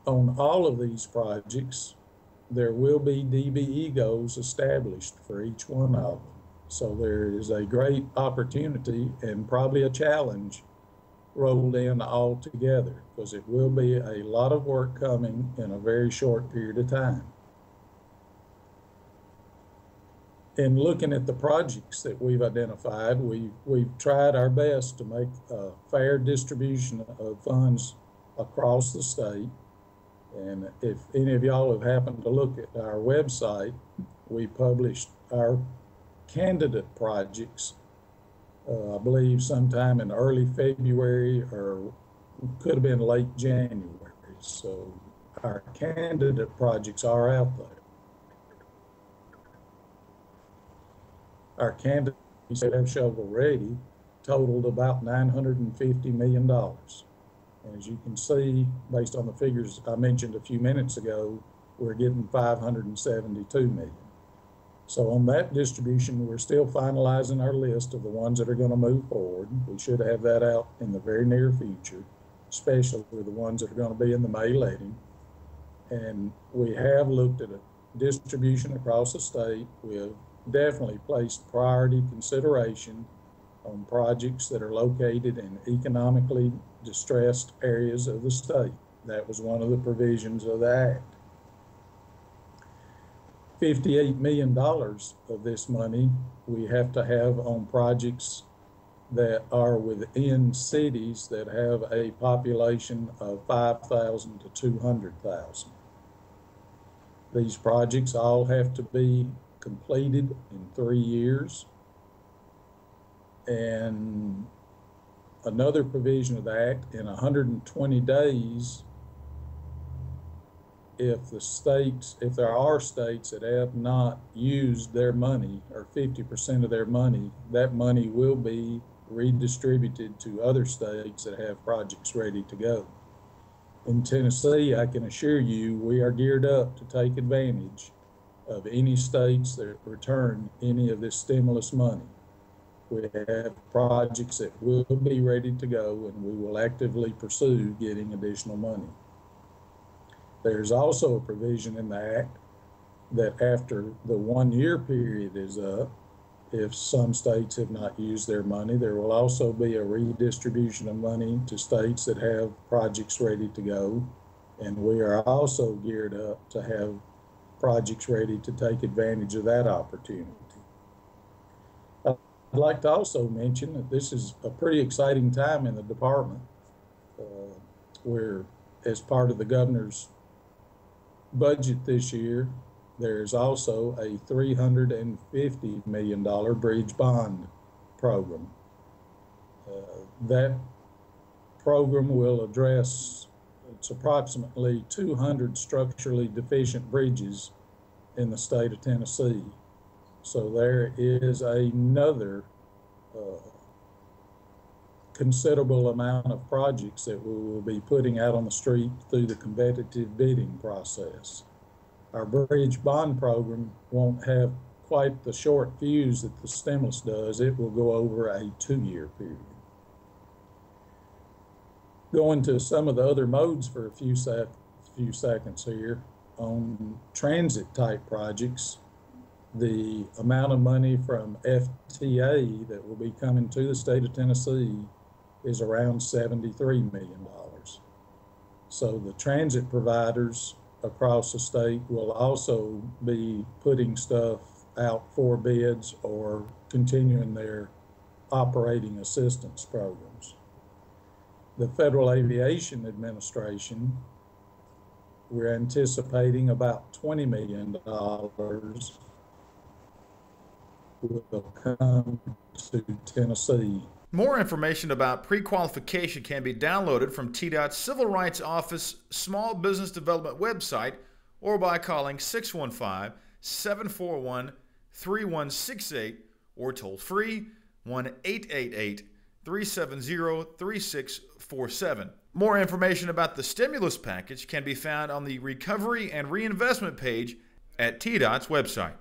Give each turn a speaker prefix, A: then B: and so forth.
A: On all of these projects, there will be DBE goals established for each one of them. So there is a great opportunity and probably a challenge rolled in all together, because it will be a lot of work coming in a very short period of time. In looking at the projects that we've identified, we've tried our best to make a fair distribution of funds across the state. And if any of y'all have happened to look at our website, we published our candidate projects, I believe sometime in early February, or could have been late January. So our candidate projects are out there. Our candidates that have shovel ready totaled about $950 million. And as you can see, based on the figures I mentioned a few minutes ago, we're getting 572 million. So on that distribution, we're still finalizing our list of the ones that are going to move forward. We should have that out in the very near future, especially the ones that are going to be in the May letting. And we have looked at a distribution across the state. We have definitely placed priority consideration on projects that are located in economically distressed areas of the state. That was one of the provisions of the Act. $58 million of this money we have to have on projects that are within cities that have a population of 5,000 to 200,000. These projects all have to be completed in 3 years. And another provision of the Act, in 120 days, if there are states that have not used their money, or 50% of their money, that money will be redistributed to other states that have projects ready to go. In Tennessee, I can assure you, we are geared up to take advantage of any states that return any of this stimulus money. We have projects that will be ready to go, and we will actively pursue getting additional money. There's also a provision in the Act that after the 1 year period is up, if some states have not used their money, there will also be a redistribution of money to states that have projects ready to go. And we are also geared up to have projects ready to take advantage of that opportunity. I'd like to also mention that this is a pretty exciting time in the department. We're, as part of the governor's budget this year, there's also a $350 million bridge bond program. That program will address, it's approximately 200 structurally deficient bridges in the state of Tennessee. So there is another considerable amount of projects that we will be putting out on the street through the competitive bidding process. Our bridge bond program won't have quite the short fuse that the stimulus does. It will go over a 2-year period. Going to some of the other modes for a few seconds here. On transit type projects, the amount of money from FTA that will be coming to the state of Tennessee is around $73 million. So the transit providers across the state will also be putting stuff out for bids or continuing their operating assistance programs. The Federal Aviation Administration, we're anticipating about $20 million will come to Tennessee.
B: More information about pre-qualification can be downloaded from TDOT's Civil Rights Office Small Business Development website, or by calling 615-741-3168 or toll free 1-888-370-3647. More information about the stimulus package can be found on the Recovery and Reinvestment page at TDOT's website.